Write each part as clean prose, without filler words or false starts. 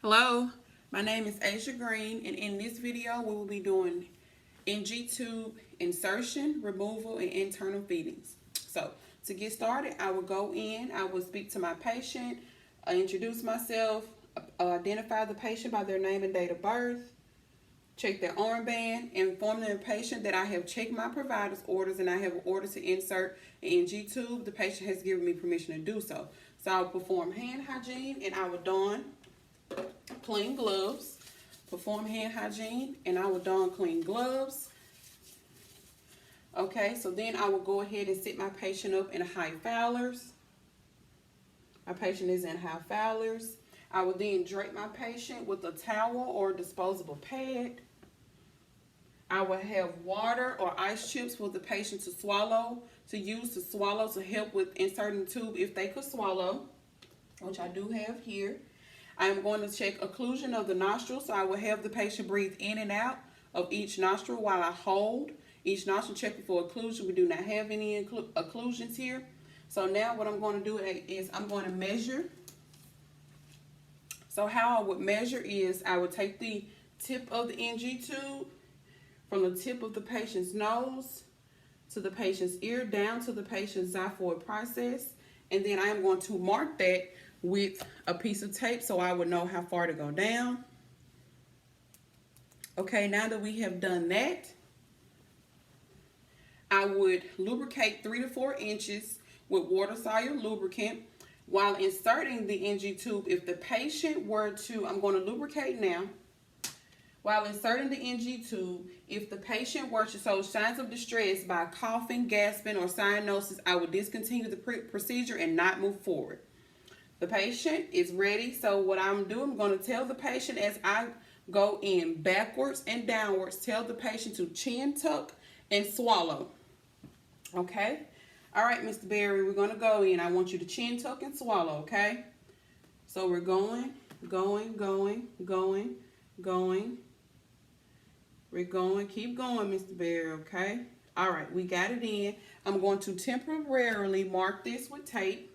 Hello, my name is Asia Green, and in this video we will be doing NG tube insertion, removal, and internal feedings. So to get started, I will go in, I will speak to my patient, introduce myself, identify the patient by their name and date of birth, check their armband, inform the patient that I have checked my provider's orders and I have ordered to insert an NG tube. The patient has given me permission to do so. So I will perform hand hygiene and I will don clean gloves, perform hand hygiene, and I will don clean gloves. Okay, so then I will go ahead and sit my patient up in high Fowlers. My patient is in high Fowlers. I will then drape my patient with a towel or disposable pad. I will have water or ice chips for the patient to swallow, to help with inserting the tube if they could swallow, which I do have here. I am going to check occlusion of the nostrils, so I will have the patient breathe in and out of each nostril while I hold each nostril, checking for occlusion. We do not have any occlusions here. So now what I'm going to do is I'm going to measure. So how I would measure is I would take the tip of the NG tube from the tip of the patient's nose to the patient's ear down to the patient's xiphoid process, and then I am going to mark that with a piece of tape so I would know how far to go down. Okay, now that we have done that, I would lubricate 3 to 4 inches with water-soluble lubricant while inserting the NG tube. If the patient were to, I'm going to lubricate now. While inserting the NG tube, if the patient were to show signs of distress by coughing, gasping, or cyanosis, I would discontinue the procedure and not move forward. The patient is ready, so what I'm doing, I'm going to tell the patient as I go in backwards and downwards, tell the patient to chin tuck and swallow. Okay? All right, Mr. Berry, we're going to go in. I want you to chin tuck and swallow, okay? So we're going. We're going. Keep going, Mr. Berry, okay? All right, we got it in. I'm going to temporarily mark this with tape.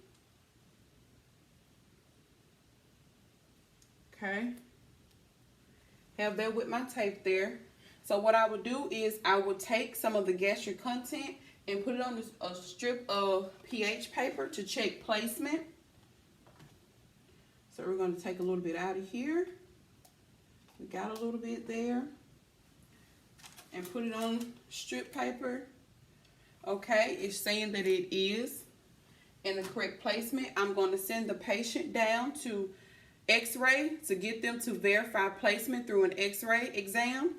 Okay, have that with my tape there. So what I would do is I would take some of the gastric content and put it on a strip of pH paper to check placement. So we're going to take a little bit out of here. We got a little bit there. And put it on strip paper. Okay, it's saying that it is in the correct placement. I'm going to send the patient down to X-ray to get them to verify placement through an X-ray exam.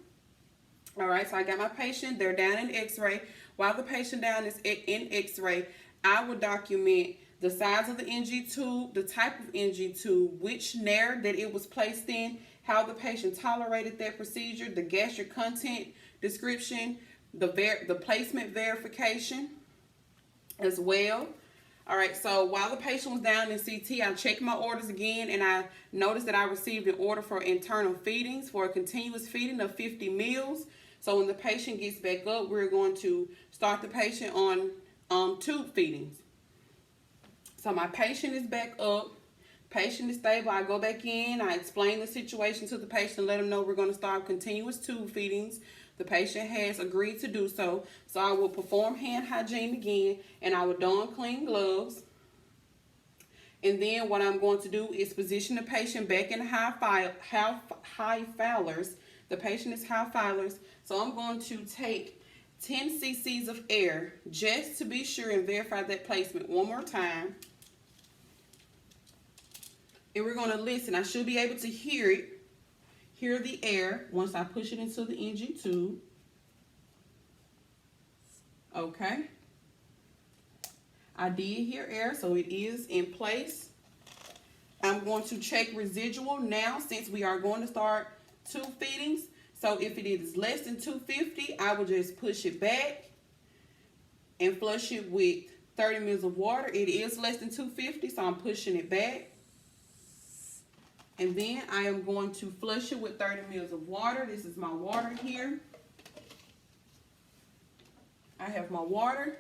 All right, so I got my patient, they're down in X-ray. While the patient down is in X-ray, I will document the size of the NG tube, the type of NG tube, which nair that it was placed in, how the patient tolerated that procedure, the gastric content description, the placement verification as well. All right, so while the patient was down in CT, I checked my orders again, and I noticed that I received an order for internal feedings for a continuous feeding of 50 meals. So when the patient gets back up, we're going to start the patient on tube feedings. So my patient is back up. Patient is stable. I go back in. I explain the situation to the patient, let them know we're going to start continuous tube feedings. The patient has agreed to do so. So I will perform hand hygiene again, and I will don clean gloves. And then what I'm going to do is position the patient back in high Fowlers. The patient is high Fowlers. So I'm going to take 10 cc's of air just to be sure and verify that placement one more time. And we're going to listen. I should be able to hear the air once I push it into the NG tube. Okay. I did hear air, so it is in place. I'm going to check residual now since we are going to start tube feedings. So if it is less than 250, I will just push it back and flush it with 30 mils of water. It is less than 250, so I'm pushing it back. And then I am going to flush it with 30 mils of water. This is my water here. I have my water.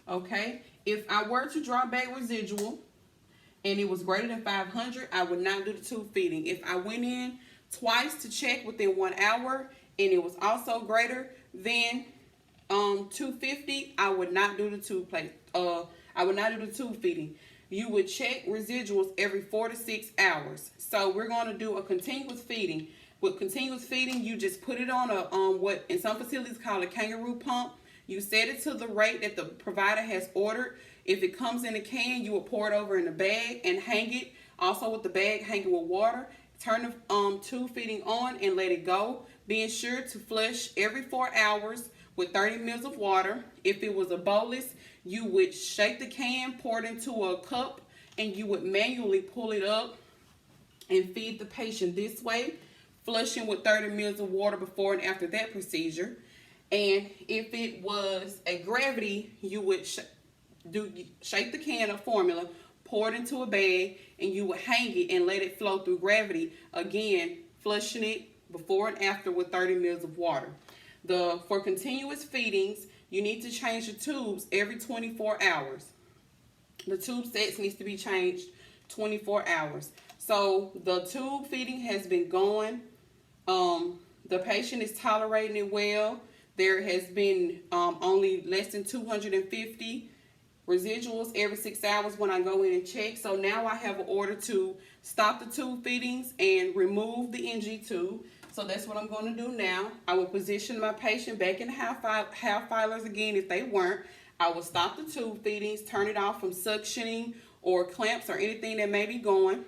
Okay. If I were to draw back residual and it was greater than 500, I would not do the tube feeding. If I went in twice to check within 1 hour and it was also greater than 250, I would not do the tube plate. I would not do the tube feeding. You would check residuals every 4 to 6 hours. So we're going to do a continuous feeding. With continuous feeding, you just put it on what in some facilities called a kangaroo pump. You set it to the rate that the provider has ordered. If it comes in a can, you will pour it over in a bag and hang it. Also with the bag, hang it with water. Turn the tube feeding on and let it go. Being sure to flush every 4 hours with 30 ml of water. If it was a bolus, you would shake the can, pour it into a cup, and you would manually pull it up and feed the patient this way, flushing with 30 ml of water before and after that procedure. And if it was a gravity, you would shake the can of formula, pour it into a bag, and you would hang it and let it flow through gravity. Again, flushing it before and after with 30 ml of water. For continuous feedings, you need to change the tubes every 24 hours. The tube sets needs to be changed 24 hours. So the tube feeding has been going. The patient is tolerating it well. There has been only less than 250 residuals every 6 hours when I go in and check. So now I have an order to stop the tube feedings and remove the NG tube. So that's what I'm going to do now. I will position my patient back in half filers again if they weren't. I will stop the tube feedings, turn it off from suctioning or clamps or anything that may be going.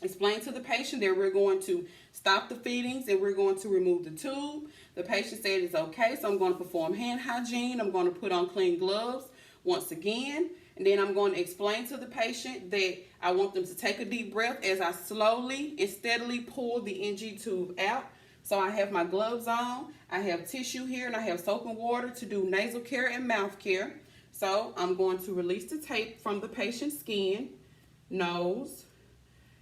Explain to the patient that we're going to stop the feedings and we're going to remove the tube. The patient said it's okay, so I'm going to perform hand hygiene. I'm going to put on clean gloves once again. And then I'm going to explain to the patient that I want them to take a deep breath as I slowly and steadily pull the NG tube out. So I have my gloves on, I have tissue here, and I have soap and water to do nasal care and mouth care. So I'm going to release the tape from the patient's skin, nose,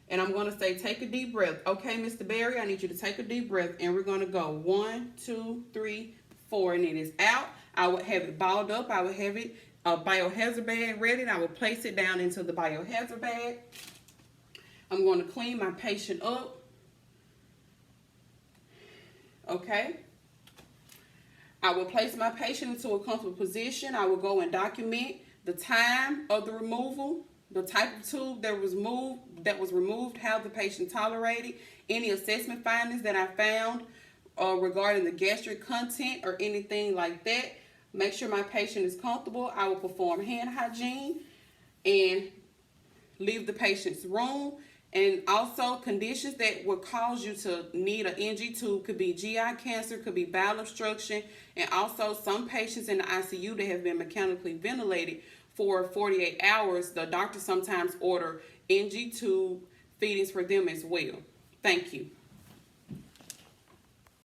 and I'm going to say, take a deep breath. Okay, Mr. Berry, I need you to take a deep breath. And we're going to go 1, 2, 3, 4, and it is out. I would have it balled up. I would have it a biohazard bag ready, and I will place it down into the biohazard bag. I'm going to clean my patient up. Okay. I will place my patient into a comfortable position. I will go and document the time of the removal, the type of tube that was removed, how the patient tolerated, any assessment findings that I found regarding the gastric content or anything like that. Make sure my patient is comfortable. I will perform hand hygiene and leave the patient's room. And also conditions that would cause you to need an NG tube could be GI cancer, could be bowel obstruction, and also some patients in the ICU that have been mechanically ventilated for 48 hours. The doctor sometimes order NG tube feedings for them as well. Thank you.